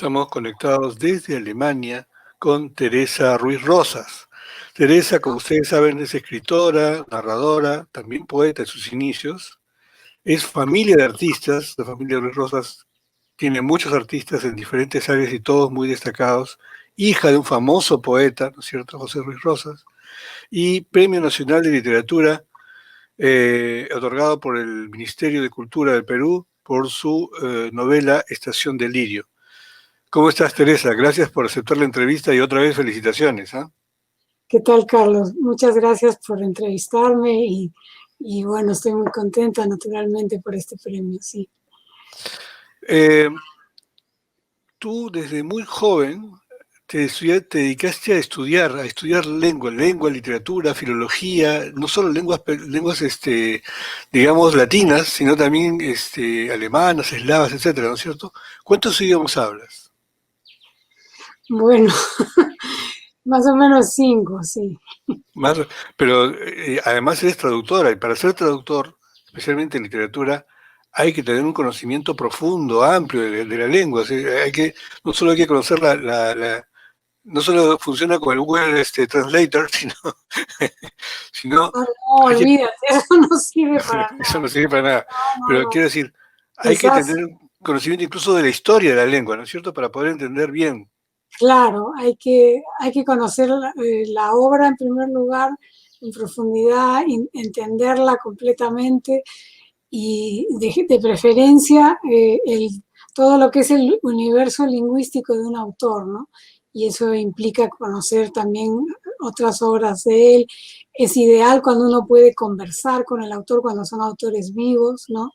Estamos conectados desde Alemania con Teresa Ruiz Rosas. Teresa, como ustedes saben, es escritora, narradora, también poeta en sus inicios. Es familia de artistas. La familia Ruiz Rosas tiene muchos artistas en diferentes áreas y todos muy destacados. Hija de un famoso poeta, ¿no es cierto?, José Ruiz Rosas. Y Premio Nacional de Literatura, otorgado por el Ministerio de Cultura del Perú por su novela Estación de Lirio. ¿Cómo estás, Teresa? Gracias por aceptar la entrevista y otra vez felicitaciones. ¿Qué tal, Carlos? Muchas gracias por entrevistarme y bueno, estoy muy contenta naturalmente por este premio, sí. Tú desde muy joven te dedicaste a estudiar lengua, literatura, filología, no solo lenguas, digamos, latinas, sino también alemanas, eslavas, etcétera, ¿no es cierto? ¿Cuántos idiomas hablas? Bueno, más o menos 5, sí. Más, pero además eres traductora, y para ser traductor, especialmente en literatura, hay que tener un conocimiento profundo, amplio de la lengua. O sea, no solo hay que conocer no solo funciona con el Google Translator, sino No, olvídate, eso no sirve para nada. Eso no sirve para nada. Pero No. quiero decir, hay que Quizás, tener conocimiento incluso de la historia de la lengua, ¿no es cierto?, para poder entender bien. claro, hay que conocer la obra en primer lugar, en profundidad, entenderla completamente y de preferencia todo lo que es el universo lingüístico de un autor, ¿no? Y eso implica conocer también otras obras de él. Es ideal cuando uno puede conversar con el autor, cuando son autores vivos, ¿no?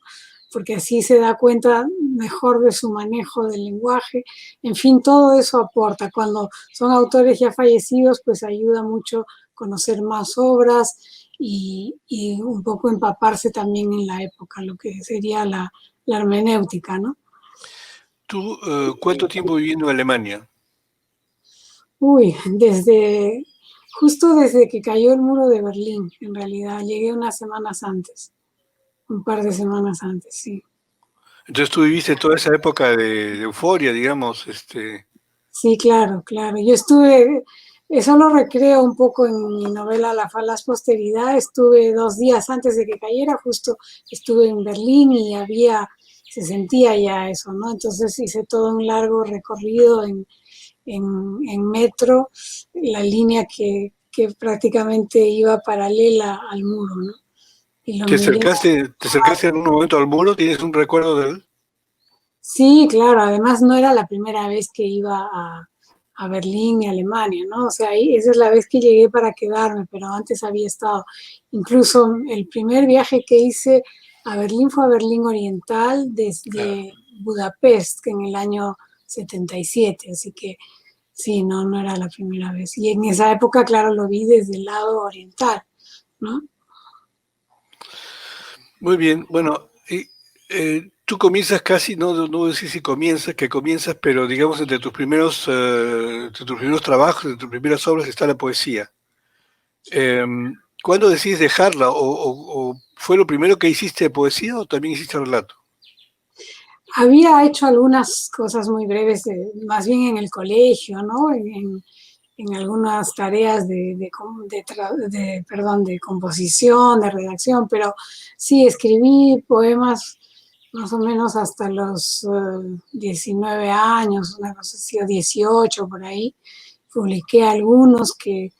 Porque así se da cuenta mejor de su manejo del lenguaje. En fin, todo eso aporta. Cuando son autores ya fallecidos, pues ayuda mucho conocer más obras y un poco empaparse también en la época, lo que sería la hermenéutica, ¿no? ¿Tú cuánto tiempo viviendo en Alemania? Uy, justo desde que cayó el muro de Berlín, en realidad. Llegué unas semanas antes, un par de semanas antes, sí. Entonces tú viviste toda esa época de euforia, digamos. Sí, claro. Eso lo recreo un poco en mi novela La falaz posteridad. Estuve 2 días antes de que cayera, justo estuve en Berlín y se sentía ya eso, ¿no? Entonces hice todo un largo recorrido en metro, la línea que prácticamente iba paralela al muro, ¿no? Y lo miré. Te acercaste en un momento al muro? ¿Tienes un recuerdo de él? Sí, claro, además no era la primera vez que iba a Berlín y Alemania, ¿no? O sea, esa es la vez que llegué para quedarme, pero antes había estado. Incluso el primer viaje que hice a Berlín fue a Berlín Oriental Claro. desde Budapest, que en el año 77, así que sí, no era la primera vez. Y en esa época, claro, lo vi desde el lado oriental, ¿no? Muy bien, bueno, tú comienzas casi, no voy a decir si comienzas, pero digamos entre tus primeros trabajos, entre tus primeras obras está la poesía. ¿Cuándo decides dejarla? ¿O fue lo primero que hiciste de poesía o también hiciste relato? Había hecho algunas cosas muy breves, más bien en el colegio, ¿no? En algunas tareas de composición, de redacción, pero sí escribí poemas más o menos hasta los 19 años, una cosa así, o 18 por ahí. Publiqué algunos que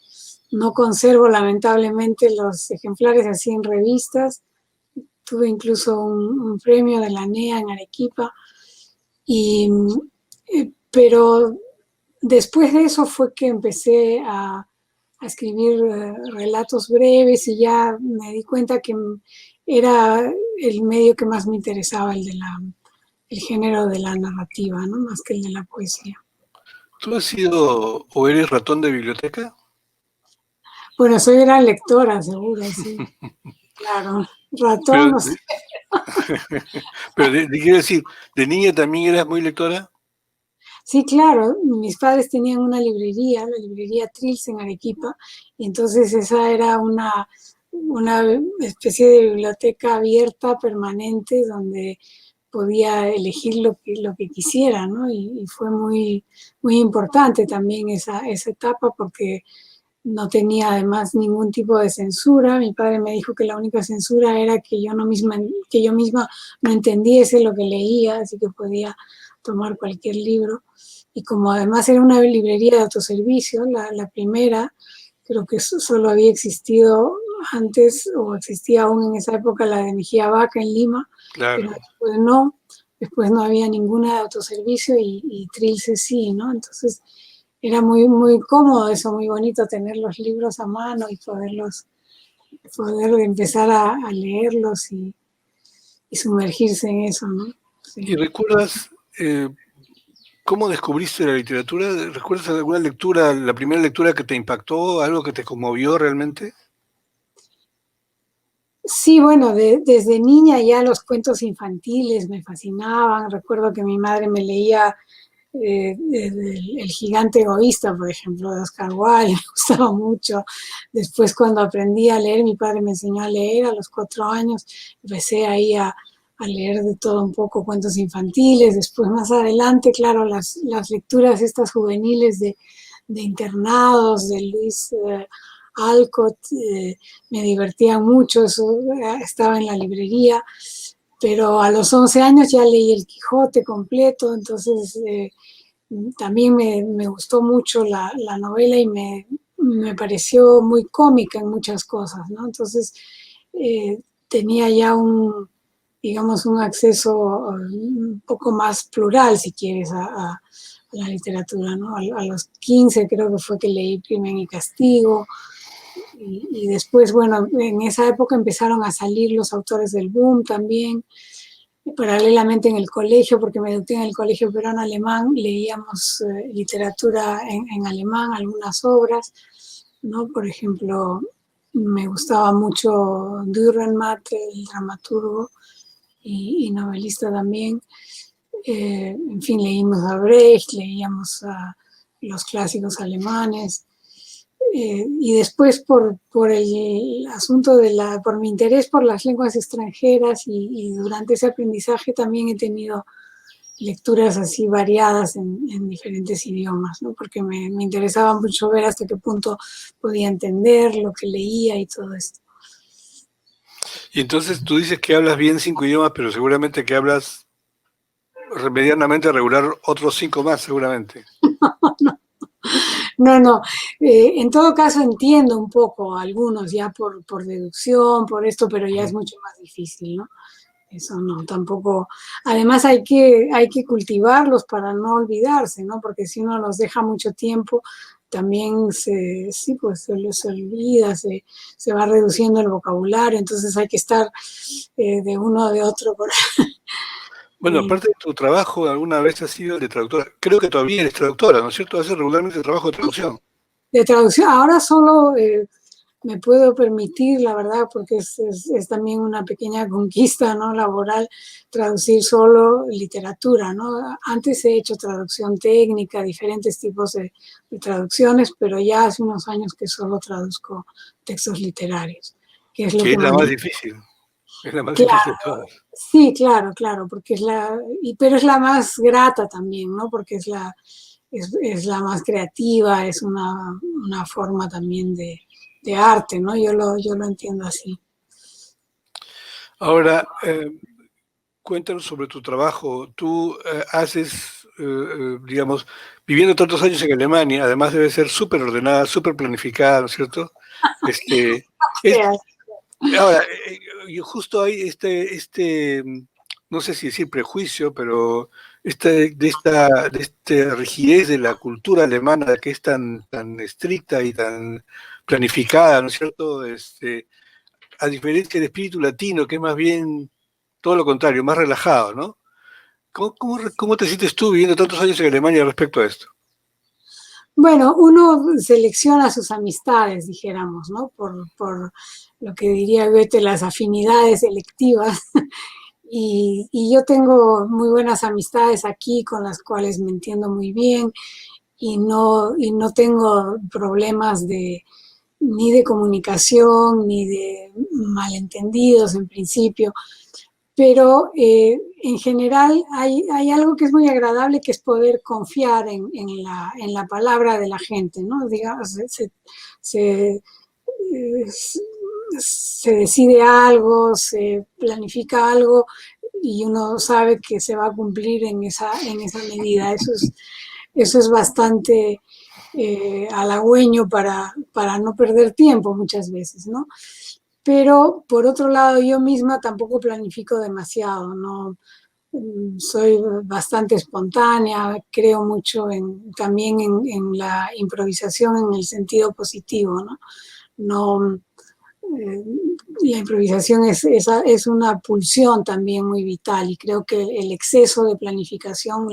no conservo lamentablemente los ejemplares así en revistas. Tuve incluso un premio de la NEA en Arequipa. Pero después de eso fue que empecé a escribir relatos breves y ya me di cuenta que era el medio que más me interesaba, el género de la narrativa, ¿no? Más que el de la poesía. ¿Tú has sido o eres ratón de biblioteca? Bueno, soy gran lectora, seguro, sí. Claro, ratón, Pero, no sé. pero quiero decir, ¿de niña también eras muy lectora? Sí, claro, mis padres tenían una librería, la librería Trills en Arequipa, y entonces esa era una especie de biblioteca abierta, permanente, donde podía elegir lo que quisiera, ¿no? Y fue muy, muy importante también esa etapa porque no tenía además ningún tipo de censura. Mi padre me dijo que la única censura era que que yo misma no entendiese lo que leía, así que podía tomar cualquier libro. Y como además era una librería de autoservicio, la primera, creo que solo había existido antes, o existía aún en esa época, la de Mejía Vaca en Lima, Claro. pero después no había ninguna de autoservicio y Trilce sí, ¿no? Entonces era muy, muy cómodo eso, muy bonito tener los libros a mano y poder empezar a leerlos y sumergirse en eso, ¿no? Sí. ¿Y recuerdas cómo descubriste la literatura? ¿Recuerdas alguna lectura, la primera lectura que te impactó, algo que te conmovió realmente? Sí, bueno, desde niña ya los cuentos infantiles me fascinaban. Recuerdo que mi madre me leía el gigante egoísta, por ejemplo, de Oscar Wilde, me gustaba mucho. Después, cuando aprendí a leer, mi padre me enseñó a leer a los 4 años. Empecé ahí a leer de todo un poco cuentos infantiles. Después, más adelante, claro, las lecturas estas juveniles de internados, de Luis Alcott, me divertían mucho, eso estaba en la librería, pero a los 11 años ya leí El Quijote completo, entonces también me gustó mucho la novela y me pareció muy cómica en muchas cosas, ¿no? Entonces tenía ya digamos, un acceso un poco más plural, si quieres, a la literatura, ¿no? A los 15 creo que fue que leí Crimen y Castigo, y después, bueno, en esa época empezaron a salir los autores del boom también. Paralelamente en el colegio, porque me eduqué en el Colegio Peruano Alemán, leíamos literatura en alemán, algunas obras, ¿no? Por ejemplo, me gustaba mucho Dürrenmatt, el dramaturgo y novelista también. En fin, leímos a Brecht, leíamos a los clásicos alemanes. Y después por el asunto por mi interés por las lenguas extranjeras y durante ese aprendizaje también he tenido lecturas así variadas en diferentes idiomas, ¿no? Porque me interesaba mucho ver hasta qué punto podía entender lo que leía y todo esto. Y entonces tú dices que hablas bien 5 idiomas, pero seguramente que hablas medianamente regular otros 5 más, seguramente. No, en todo caso entiendo un poco algunos ya por deducción, por esto, pero ya es mucho más difícil, ¿no? Eso no, tampoco. Además hay que cultivarlos para no olvidarse, ¿no? Porque si uno los deja mucho tiempo, también sí, pues se olvida, se va reduciendo el vocabulario, entonces hay que estar de uno o de otro. Bueno, aparte de tu trabajo, alguna vez has sido de traductora. Creo que todavía eres traductora, ¿no es cierto? Haces regularmente trabajo de traducción. De traducción, ahora solo me puedo permitir, la verdad, porque es también una pequeña conquista, ¿no? Laboral, traducir solo literatura, ¿no? Antes he hecho traducción técnica, diferentes tipos de traducciones, pero ya hace unos años que solo traduzco textos literarios, que es lo Que que es la más más me... difícil. Es la más Claro, difícil de todas. sí, claro, porque pero es la más grata también, ¿no? Porque es la más creativa, es una forma también de arte, ¿no? Yo lo entiendo así. Ahora, cuéntanos sobre tu trabajo. Tú haces, digamos, viviendo tantos años en Alemania, además debe ser súper ordenada, súper planificada, ¿no es cierto? Este, es, ahora, justo hay no sé si decir prejuicio, pero de esta rigidez de la cultura alemana que es tan estricta y tan planificada, ¿no es cierto? A diferencia del espíritu latino, que es más bien todo lo contrario, más relajado, ¿no? ¿Cómo te sientes tú viviendo tantos años en Alemania respecto a esto? Bueno, uno selecciona sus amistades, dijéramos, ¿no? Por lo que diría Goethe, las afinidades selectivas. Y yo tengo muy buenas amistades aquí con las cuales me entiendo muy bien y no tengo problemas ni de comunicación ni de malentendidos en principio. pero en general hay algo que es muy agradable, que es poder confiar en la palabra de la gente, ¿no? Digamos, se, se decide algo, se planifica algo y uno sabe que se va a cumplir en esa medida. Eso es bastante halagüeño para no perder tiempo muchas veces, ¿no? Pero por otro lado, yo misma tampoco planifico demasiado, ¿no? Soy bastante espontánea, creo mucho también en la improvisación en el sentido positivo, ¿no? No, la improvisación es una pulsión también muy vital y creo que el exceso de planificación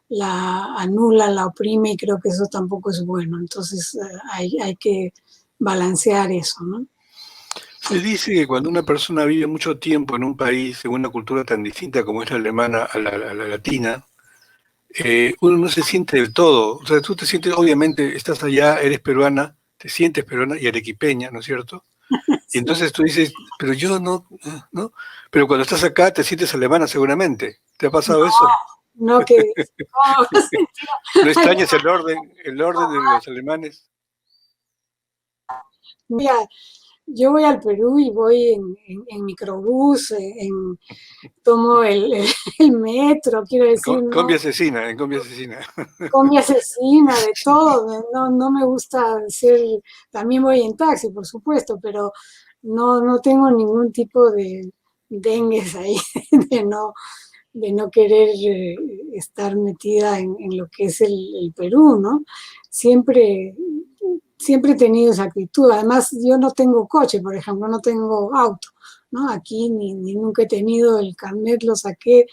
la anula, la oprime y creo que eso tampoco es bueno. Entonces hay que balancear eso, ¿no? Se dice que cuando una persona vive mucho tiempo en un país, en una cultura tan distinta como es la alemana a la latina, uno no se siente del todo. O sea, tú te sientes, obviamente, estás allá, eres peruana, te sientes peruana y arequipeña, ¿no es cierto? Y Sí. entonces tú dices, pero yo no, ¿no? Pero cuando estás acá te sientes alemana seguramente. ¿Te ha No, pasado eso? no que no, ¿No extrañas el orden de los alemanes? mira, yo voy al Perú y voy en microbús, tomo el metro, quiero decir, Combi no, asesina, en combi asesina. combi asesina, de todo, no, no me gusta ser, también voy en taxi, por supuesto, pero no tengo ningún tipo de dengues ahí, de de no querer estar metida en lo que es el Perú, ¿no? Siempre, siempre he tenido esa actitud. Además, yo no tengo coche, por ejemplo, no tengo auto, ¿no? Aquí ni nunca he tenido el carnet, lo saqué,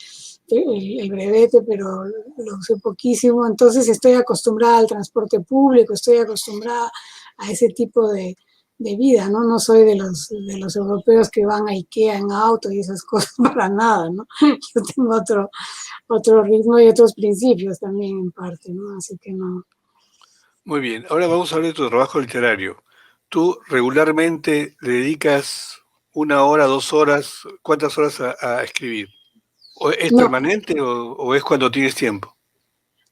el brevete, pero lo usé poquísimo. Entonces estoy acostumbrada al transporte público, estoy acostumbrada a ese tipo de vida, ¿no? No soy de los europeos que van a Ikea en auto y esas cosas para nada, ¿no? Yo tengo otro ritmo y otros principios también en parte, ¿no? Así que no. Muy bien, ahora vamos a hablar de tu trabajo literario. ¿Tú regularmente le dedicas una hora, 2 horas, cuántas horas a escribir? ¿O es No, permanente o es cuando tienes tiempo?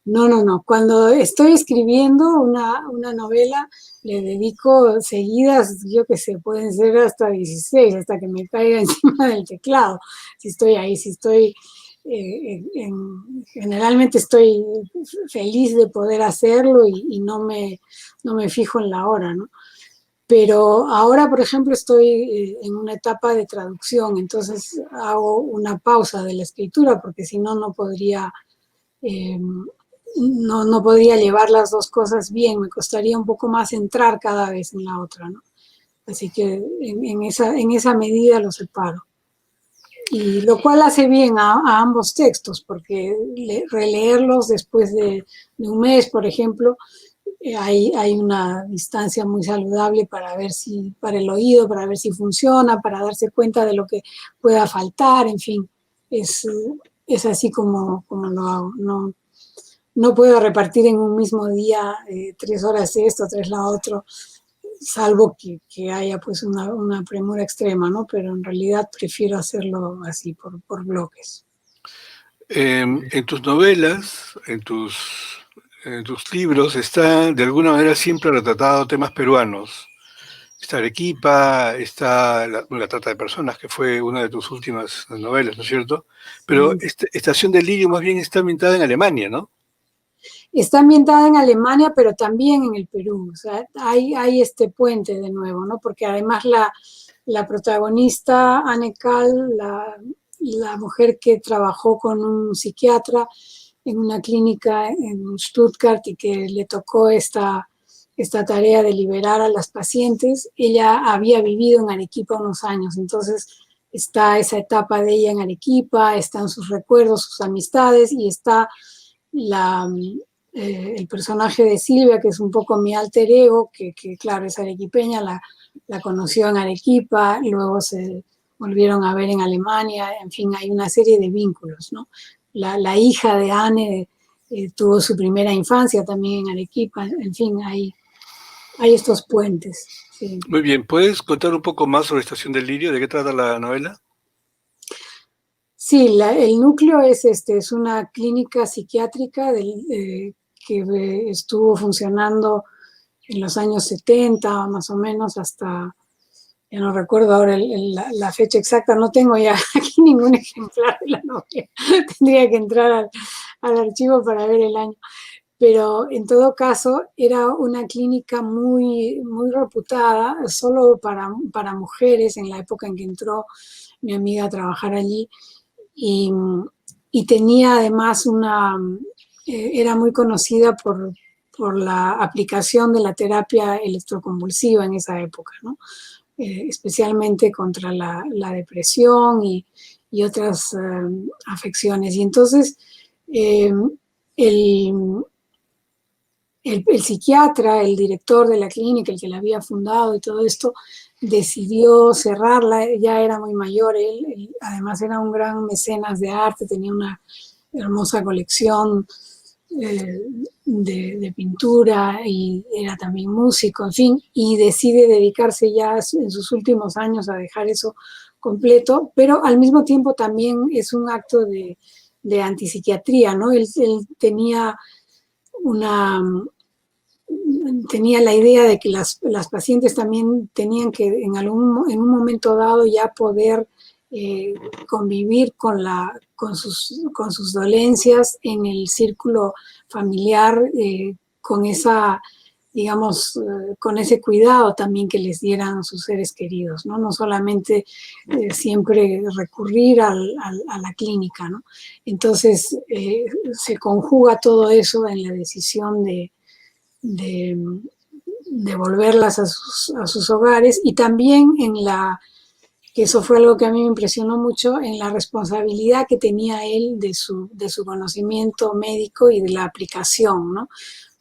no. Cuando estoy escribiendo una novela, le dedico seguidas, yo que sé, pueden ser hasta 16 hasta que me caiga encima del teclado. Si estoy ahí, si estoy, generalmente estoy feliz de poder hacerlo y no me fijo en la hora, ¿no? Pero ahora, por ejemplo, estoy en una etapa de traducción, entonces hago una pausa de la escritura porque si no, no podría eh, no podría llevar las dos cosas bien, me costaría un poco más entrar cada vez en la otra, ¿no? Así que en esa medida lo separo. Y lo cual hace bien a ambos textos, porque releerlos después de un mes, por ejemplo, hay una distancia muy saludable para ver si, para el oído, para ver si funciona, para darse cuenta de lo que pueda faltar, en fin, es, es así como lo hago. No puedo repartir en un mismo día 3 horas esto, tres la otro, salvo que haya pues una premura extrema, ¿no? Pero en realidad prefiero hacerlo así, por bloques. En tus novelas, en tus libros, está de alguna manera siempre retratado temas peruanos. Está Arequipa, está la trata de personas, que fue una de tus últimas novelas, ¿no es cierto? Pero Sí. Estación del Lirio más bien está ambientada en Alemania, ¿no? Está ambientada en Alemania, pero también en el Perú. O sea, hay este puente de nuevo, ¿no? Porque además la protagonista, Anne Kahl, la mujer que trabajó con un psiquiatra en una clínica en Stuttgart y que le tocó esta tarea de liberar a las pacientes, ella había vivido en Arequipa unos años, entonces está esa etapa de ella en Arequipa, están sus recuerdos, sus amistades y está la, el personaje de Silvia, que es un poco mi alter ego, que claro, es arequipeña, la conoció en Arequipa, luego se volvieron a ver en Alemania, en fin, hay una serie de vínculos, ¿no? La hija de Anne tuvo su primera infancia también en Arequipa, en fin, hay estos puentes. Sí. Muy bien, ¿puedes contar un poco más sobre Estación del Lirio? ¿De qué trata la novela? Sí, el núcleo es una clínica psiquiátrica que estuvo funcionando en los años 70, más o menos, hasta, ya no recuerdo ahora la fecha exacta, no tengo ya aquí ningún ejemplar de la novela, tendría que entrar al archivo para ver el año. Pero en todo caso era una clínica muy, muy reputada, solo para mujeres en la época en que entró mi amiga a trabajar allí. Y, y tenía además era muy conocida por la aplicación de la terapia electroconvulsiva en esa época, ¿no? Especialmente contra la depresión y otras afecciones. Y entonces eh, el, el psiquiatra, el director de la clínica, el que la había fundado y todo esto, decidió cerrarla. Ya era muy mayor, él además era un gran mecenas de arte, tenía una hermosa colección de pintura y era también músico, en fin, y decide dedicarse ya en sus últimos años a dejar eso completo, pero al mismo tiempo también es un acto de antipsiquiatría, ¿no? Él una, tenía la idea de que las pacientes también tenían que en un momento dado ya poder convivir con sus dolencias en el círculo familiar, con esa, digamos, con ese cuidado también que les dieran sus seres queridos, ¿no? No solamente siempre recurrir a la clínica, ¿no? Entonces, se conjuga todo eso en la decisión de devolverlas a sus hogares y también que eso fue algo que a mí me impresionó mucho, en la responsabilidad que tenía él de su conocimiento médico y de la aplicación, ¿no?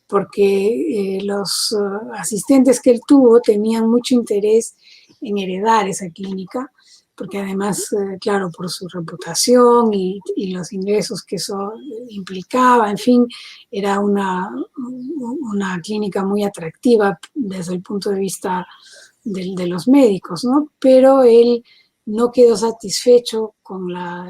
Porque los asistentes que él tuvo tenían mucho interés en heredar esa clínica, porque además, claro, por su reputación y los ingresos que eso implicaba, en fin, era una clínica muy atractiva desde el punto de vista de los médicos, ¿no? Pero él no quedó satisfecho con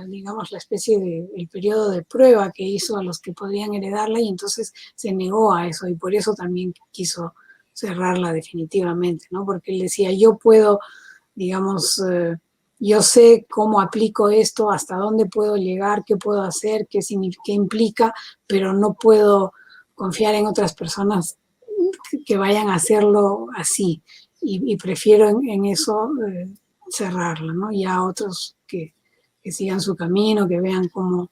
digamos, la especie el periodo de prueba que hizo a los que podían heredarla y entonces se negó a eso y por eso también quiso cerrarla definitivamente, ¿no? Porque él decía, yo puedo, digamos, yo sé cómo aplico esto, hasta dónde puedo llegar, qué puedo hacer, qué implica, pero no puedo confiar en otras personas que vayan a hacerlo así. Y prefiero en eso cerrarla, ¿no? Y a otros que sigan su camino, que vean cómo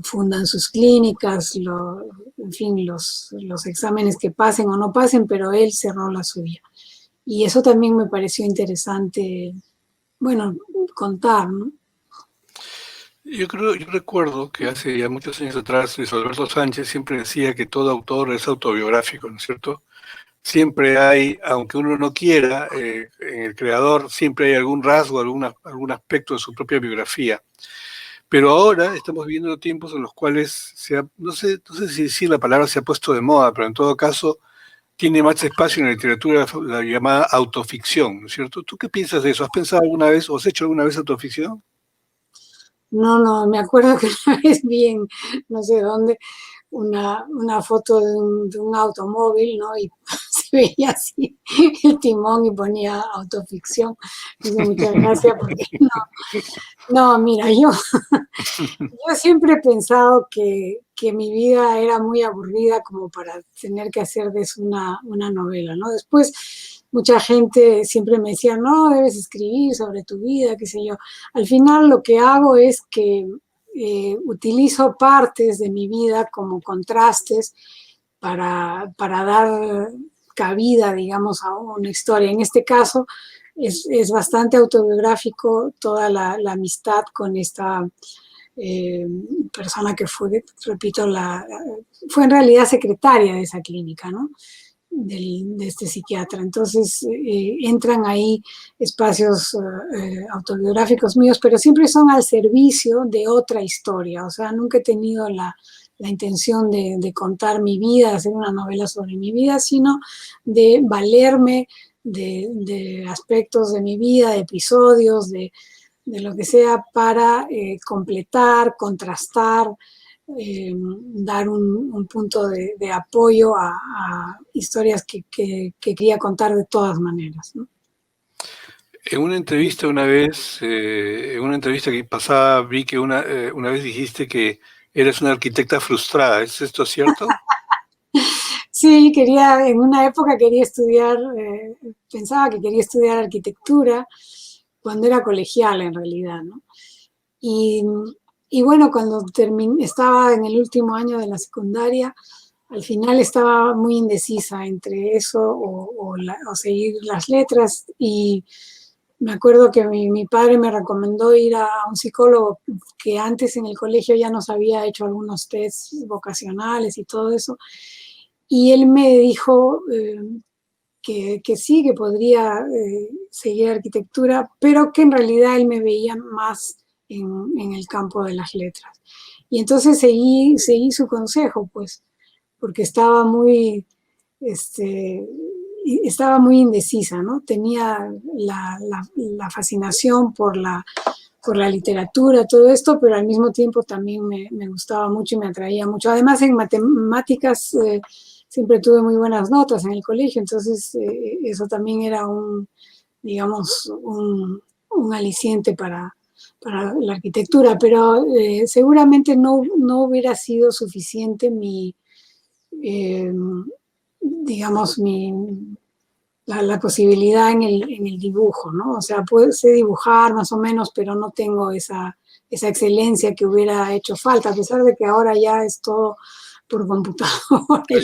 fundan sus clínicas, en fin, los exámenes que pasen o no pasen, pero él cerró la suya. Y eso también me pareció interesante, bueno, contar, ¿no? Yo recuerdo que hace ya muchos años atrás, Luis Alberto Sánchez siempre decía que todo autor es autobiográfico, ¿no es cierto? Siempre hay, aunque uno no quiera, en el creador siempre hay algún rasgo, algún aspecto de su propia biografía. Pero ahora estamos viviendo tiempos en los cuales no sé si decir la palabra se ha puesto de moda, pero en todo caso tiene más espacio en la literatura la llamada autoficción, ¿no es cierto? ¿Tú qué piensas de eso? ¿Has pensado alguna vez o has hecho alguna vez autoficción? No, me acuerdo que una vez vi en no sé dónde una foto de un automóvil, ¿no? Y se veía así el timón y ponía autoficción. Me hizo mucha gracia porque no, mira, yo siempre he pensado que mi vida era muy aburrida como para tener que hacer de eso una novela, ¿no? Después mucha gente siempre me decía, no, debes escribir sobre tu vida, qué sé yo. Al final lo que hago es que utilizo partes de mi vida como contrastes para dar cabida, digamos, a una historia. En este caso es bastante autobiográfico toda la amistad con esta eh, persona que fue, repito, fue en realidad secretaria de esa clínica, ¿no? De este psiquiatra. Entonces entran ahí espacios autobiográficos míos, pero siempre son al servicio de otra historia. O sea, nunca he tenido la intención de contar mi vida, de hacer una novela sobre mi vida, sino de valerme de aspectos de mi vida, de episodios, lo que sea para completar, contrastar, dar un punto de apoyo a historias que quería contar de todas maneras, ¿no? En una entrevista una vez, en una entrevista que pasaba, vi que una vez dijiste que eres una arquitecta frustrada. ¿Es esto cierto? Sí, en una época quería estudiar, pensaba que quería estudiar arquitectura cuando era colegial en realidad, ¿no? Y, y bueno, cuando estaba en el último año de la secundaria, al final estaba muy indecisa entre eso o seguir las letras, y me acuerdo que mi padre me recomendó ir a un psicólogo que antes en el colegio ya nos había hecho algunos tests vocacionales y todo eso, y él me dijo que sí, que podría seguir arquitectura, pero que en realidad él me veía más en el campo de las letras. Y entonces seguí su consejo, pues, porque este, estaba muy indecisa, ¿no? Tenía la fascinación por la literatura, todo esto, pero al mismo tiempo también me gustaba mucho y me atraía mucho. Además, en matemáticas siempre tuve muy buenas notas en el colegio, entonces eso también era digamos, un aliciente para la arquitectura, pero seguramente no hubiera sido suficiente eh, digamos, la posibilidad en el dibujo, ¿no? O sea, sé dibujar más o menos, pero no tengo esa excelencia que hubiera hecho falta, a pesar de que ahora ya es todo por computadora. Ya,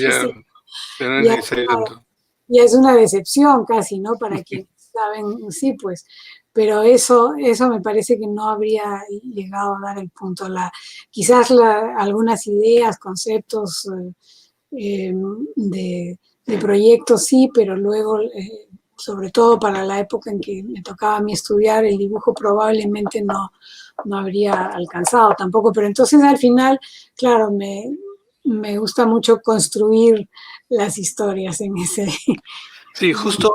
ya no es Ya, necesario tanto. ya es una decepción casi, ¿no? Para quienes saben, sí, pues, pero eso me parece que no habría llegado a dar el punto. Quizás algunas ideas, conceptos eh, de proyectos sí, pero luego, sobre todo para la época en que me tocaba a mí estudiar, el dibujo probablemente no habría alcanzado tampoco. Pero entonces al final, claro, me gusta mucho construir las historias en ese. Sí, justo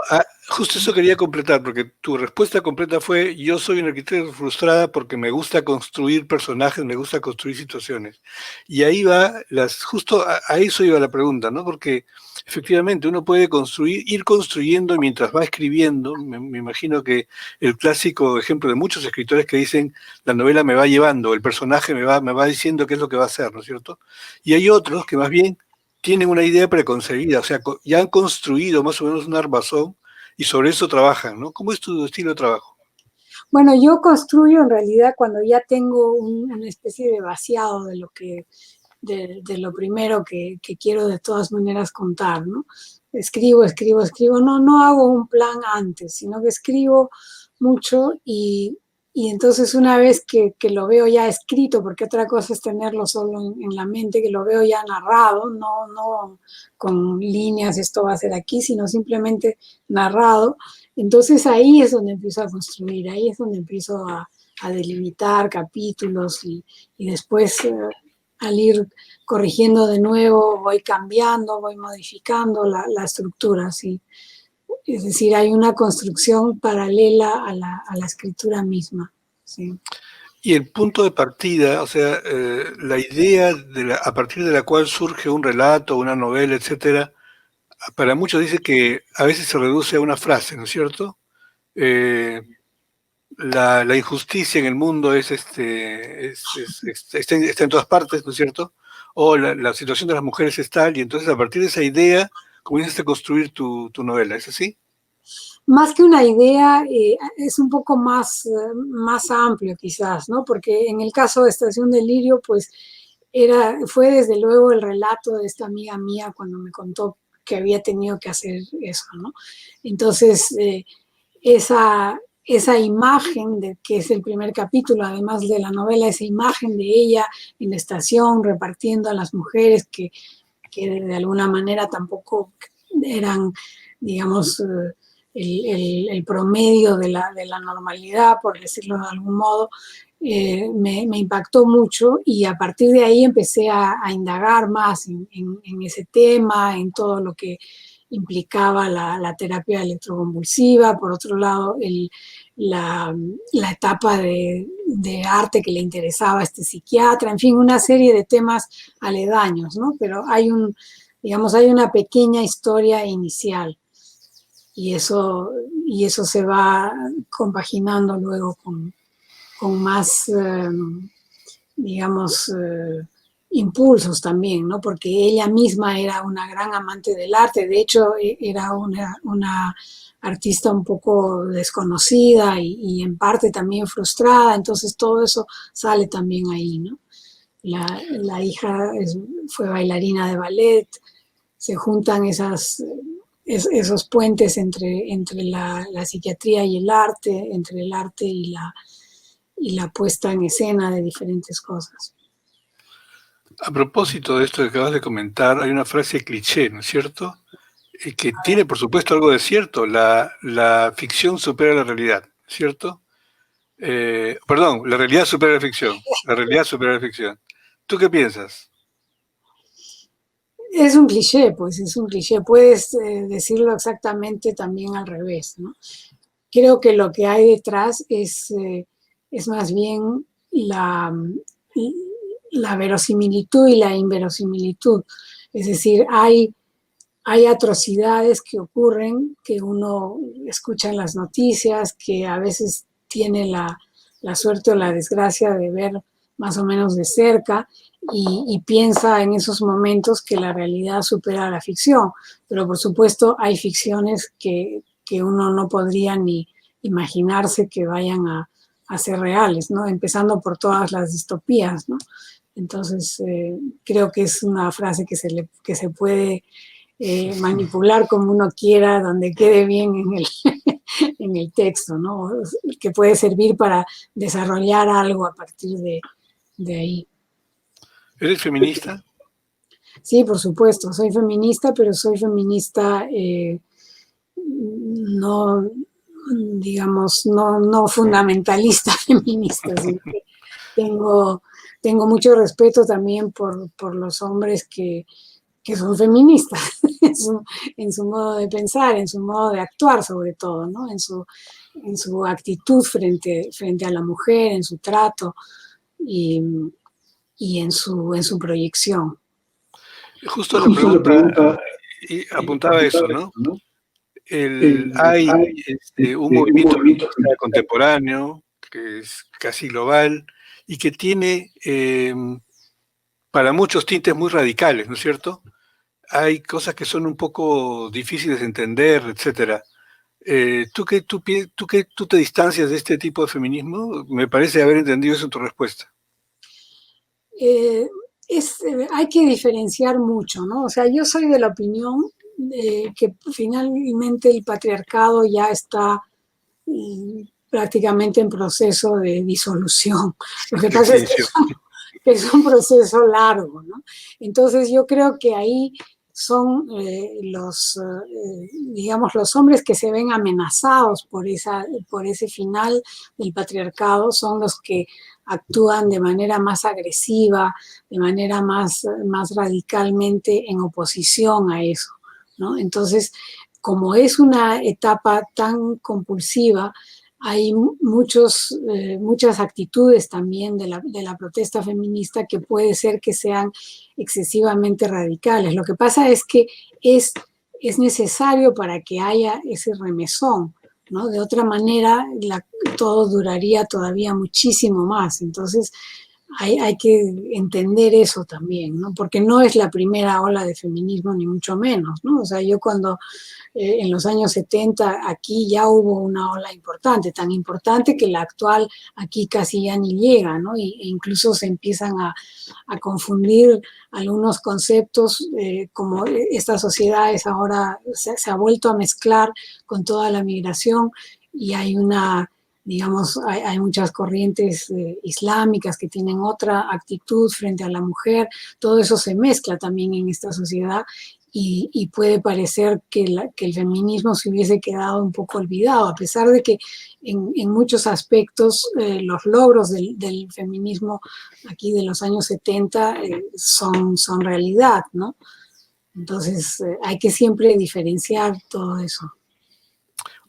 eso quería completar, porque tu respuesta completa fue, yo soy una arquitecta frustrada porque me gusta construir personajes, me gusta construir situaciones. Y ahí va, justo a eso iba la pregunta, ¿no? Porque efectivamente uno puede ir construyendo mientras va escribiendo. Me imagino que el clásico ejemplo de muchos escritores que dicen, la novela me va llevando, el personaje me va diciendo qué es lo que va a hacer, ¿no es cierto? Y hay otros que más bien tienen una idea preconcebida, o sea, ya han construido más o menos un armazón y sobre eso trabajan, ¿no? ¿Cómo es tu estilo de trabajo? Bueno, yo construyo en realidad cuando ya tengo una especie de vaciado de lo primero que quiero de todas maneras contar, ¿no? Escribo, no hago un plan antes, sino que escribo mucho y entonces una vez que lo veo ya escrito, porque otra cosa es tenerlo solo en la mente, que lo veo ya narrado, no con líneas, esto va a ser aquí, sino simplemente narrado, entonces ahí es donde empiezo a construir, ahí es donde empiezo a delimitar capítulos y después al ir corrigiendo de nuevo, voy cambiando, voy modificando la estructura, ¿sí? Es decir, hay una construcción paralela a la escritura misma, ¿sí? Y el punto de partida, o sea, la idea a partir de la cual surge un relato, una novela, etcétera, para muchos dice que a veces se reduce a una frase, ¿no es cierto? Eh, la injusticia en el mundo está en todas partes, ¿no es cierto? O la situación de las mujeres es tal, y entonces a partir de esa idea comienzas a construir tu novela, ¿es así? Más que una idea, es un poco más amplio quizás, ¿no? Porque en el caso de Estación Delirio, pues fue desde luego el relato de esta amiga mía cuando me contó que había tenido que hacer eso, ¿no? Entonces, esa imagen de que es el primer capítulo, además de la novela, esa imagen de ella en la estación repartiendo a las mujeres que de alguna manera tampoco eran, digamos, el promedio de la normalidad, por decirlo de algún modo, me impactó mucho y a partir de ahí empecé a indagar más en ese tema, en todo implicaba la terapia electroconvulsiva, por otro lado la etapa de arte que le interesaba a este psiquiatra, en fin, una serie de temas aledaños, ¿no? Pero digamos, hay una pequeña historia inicial y eso se va compaginando luego con más, digamos, impulsos también, ¿no? Porque ella misma era una gran amante del arte, de hecho era una artista un poco desconocida y en parte también frustrada, entonces todo eso sale también ahí, ¿no? La hija fue bailarina de ballet, se juntan esos puentes entre la psiquiatría y el arte, entre el arte y la puesta en escena de diferentes cosas. A propósito de esto que acabas de comentar, hay una frase cliché, ¿no es cierto? Que tiene, por supuesto, algo de cierto. La ficción supera la realidad, ¿cierto? Perdón, la realidad supera la ficción. La realidad supera la ficción. ¿Tú qué piensas? Es un cliché, pues es un cliché. Puedes decirlo exactamente también al revés, ¿no? Creo que lo que hay detrás es más bien la verosimilitud y la inverosimilitud. Es decir, hay atrocidades que ocurren, que uno escucha en las noticias, que a veces tiene la suerte o la desgracia de ver más o menos de cerca y piensa en esos momentos que la realidad supera a la ficción. Pero por supuesto hay ficciones que uno no podría ni imaginarse que vayan a ser reales, ¿no? Empezando por todas las distopías, ¿no? Entonces, creo que es una frase que se puede manipular como uno quiera, donde quede bien en el texto, ¿no? Que puede servir para desarrollar algo a partir de ahí. ¿Eres feminista? Sí, por supuesto, soy feminista, pero soy feminista no, digamos, no fundamentalista feminista. ¿Sí? Tengo mucho respeto también por los hombres que son feministas en su modo de pensar, en su modo de actuar sobre todo, ¿no? En su actitud frente a la mujer, en su trato y en su proyección. Justo la pregunta y apuntaba a eso, ¿no? Hay un movimiento feminista contemporáneo que es casi global y que tiene para muchos tintes muy radicales, ¿no es cierto? Hay cosas que son un poco difíciles de entender, etcétera. ¿Tú te distancias de este tipo de feminismo? Me parece haber entendido eso en tu respuesta. Hay que diferenciar mucho, ¿no? O sea, yo soy de la opinión de que finalmente el patriarcado ya está prácticamente en proceso de disolución. Lo que pasa es que es un proceso largo, ¿no? Entonces yo creo que ahí son digamos, los hombres que se ven amenazados por ese final del patriarcado son los que actúan de manera más agresiva, de manera más radicalmente en oposición a eso, ¿no? Entonces, como es una etapa tan compulsiva, hay muchas actitudes también de la protesta feminista que puede ser que sean excesivamente radicales. Lo que pasa es que es necesario para que haya ese remesón, ¿no? De otra manera, todo duraría todavía muchísimo más. Entonces, hay que entender eso también, ¿no? Porque no es la primera ola de feminismo, ni mucho menos, ¿no? O sea, yo cuando en los años 70 aquí ya hubo una ola importante, tan importante que la actual aquí casi ya ni llega, ¿no? E incluso se empiezan a confundir algunos conceptos, como esta sociedad es ahora, se ha vuelto a mezclar con toda la migración y hay digamos, hay muchas corrientes islámicas que tienen otra actitud frente a la mujer, todo eso se mezcla también en esta sociedad y puede parecer que el feminismo se hubiese quedado un poco olvidado, a pesar de que en muchos aspectos los logros del feminismo aquí de los años 70 son realidad, ¿no? Entonces, hay que siempre diferenciar todo eso.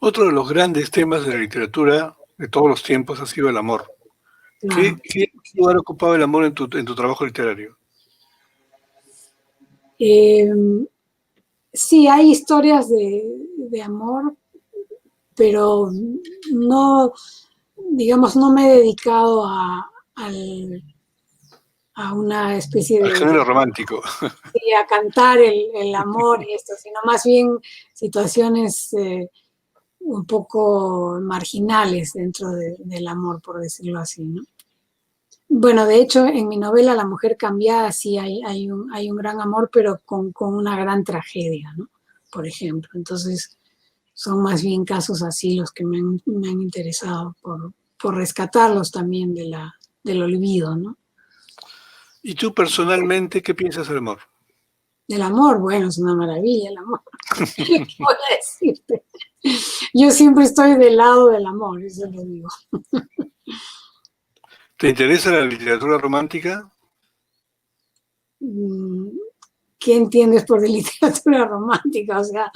Otro de los grandes temas de la literatura de todos los tiempos ha sido el amor. Claro. ¿Qué lugar ocupaba el amor en tu trabajo literario? Eh, sí, hay historias de amor, pero no, digamos, no me he dedicado a una especie Al género romántico. a cantar el amor y esto, sino más bien situaciones un poco marginales dentro del amor, por decirlo así, ¿no? Bueno, de hecho, en mi novela La mujer cambiada sí hay un gran amor, pero con una gran tragedia, ¿no? Por ejemplo. Entonces, son más bien casos así los que me han interesado por rescatarlos también del olvido, ¿no? ¿Y tú personalmente qué piensas del amor? Del amor, bueno, es una maravilla el amor. ¿Qué puedo decirte? Yo siempre estoy del lado del amor, eso lo digo. ¿Te interesa la literatura romántica? Mm, ¿Qué entiendes por de literatura romántica? O sea,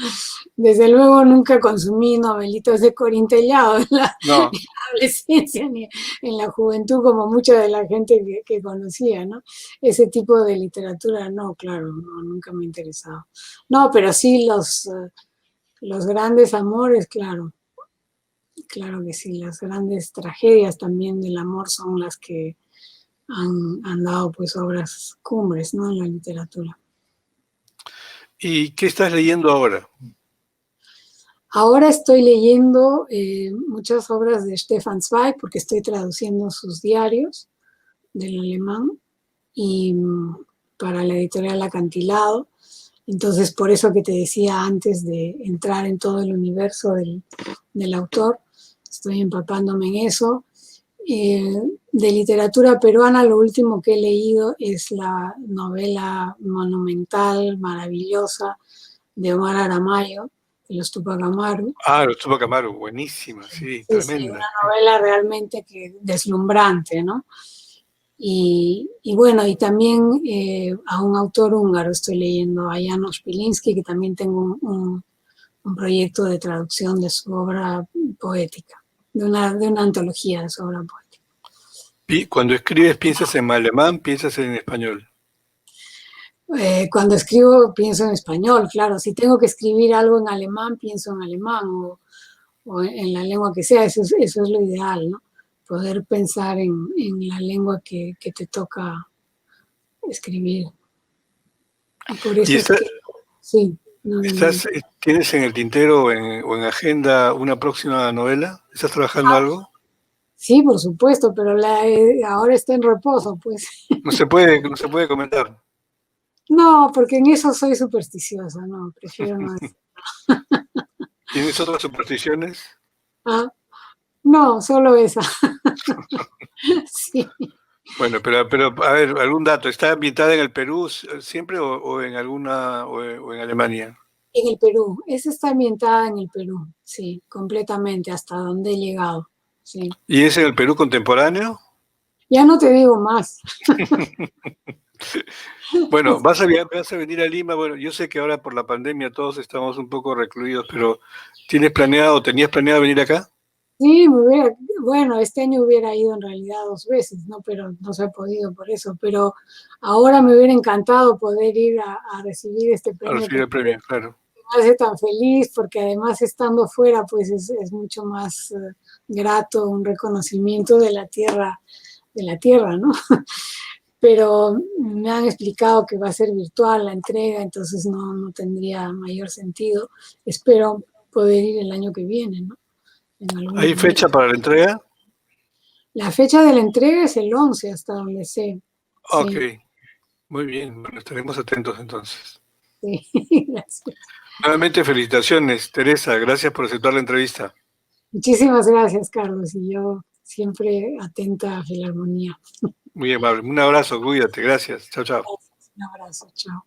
desde luego nunca consumí novelitos de Corín Tellado en No. la adolescencia ni en la juventud como mucha de la gente que conocía, ¿no? Ese tipo de literatura, no, claro, no, nunca me ha interesado. No, pero sí los grandes amores, claro, claro que sí, las grandes tragedias también del amor son las que han dado pues obras cumbres, ¿no? En la literatura. ¿Y qué estás leyendo ahora? Ahora estoy leyendo muchas obras de Stefan Zweig porque estoy traduciendo sus diarios del alemán y para la editorial Acantilado. Entonces, por eso que te decía antes de entrar en todo el universo del autor, estoy empapándome en eso. De literatura peruana, lo último que he leído es la novela monumental, maravillosa, de Omar Aramayo, de los Tupac Amaru. Ah, los Tupac Amaru, buenísima, sí, Sí, sí, una tremenda. novela realmente que deslumbrante, ¿no? Y bueno, y también a un autor húngaro estoy leyendo, a János Pilinszky, que también tengo un proyecto de traducción de su obra poética, de una antología de su obra poética. Y cuando escribes, ¿piensas en alemán, piensas en español? Cuando escribo pienso en español, claro, si tengo que escribir algo en alemán, pienso en alemán o en la lengua que sea, eso es lo ideal, ¿no? Poder pensar en la lengua que te toca escribir. Y por ¿Y eso es que, sí, no, dime. tienes en el tintero o en agenda una próxima novela? ¿Estás trabajando algo? Sí, por supuesto, pero ahora está en reposo, pues. No se puede comentar. No, porque en eso soy supersticiosa, no, prefiero no decir. ¿Tienes otras supersticiones? Ah, no, solo esa. Sí. Bueno, pero a ver, algún dato. ¿Está ambientada en el Perú siempre o en alguna o en Alemania? En el Perú, esa está ambientada en el Perú, sí, completamente, hasta donde he llegado, sí. ¿Y es en el Perú contemporáneo? Ya no te digo más. Bueno, vas a venir a Lima. Bueno, yo sé que ahora por la pandemia todos estamos un poco recluidos, pero tenías planeado venir acá? Sí, bueno, este año hubiera ido en realidad 2 veces, ¿no? Pero no se ha podido por eso. Pero ahora me hubiera encantado poder ir a recibir este A premio que recibir el premio, claro. me hace tan feliz, porque además estando fuera, pues es mucho más grato un reconocimiento de la tierra, ¿no? Pero me han explicado que va a ser virtual la entrega, entonces no tendría mayor sentido. Espero poder ir el año que viene, ¿no? En algún ¿Hay momento. fecha para la entrega? La fecha de la entrega es el 11, hasta donde sé. Ok, Sí, muy bien. Bueno, estaremos atentos entonces. sí, gracias. Nuevamente, felicitaciones, Teresa. Gracias por aceptar la entrevista. Muchísimas gracias, Carlos, y yo siempre atenta a Filarmonía. Muy amable. Un abrazo, cuídate. Gracias. Chao, chao. Un abrazo, chao.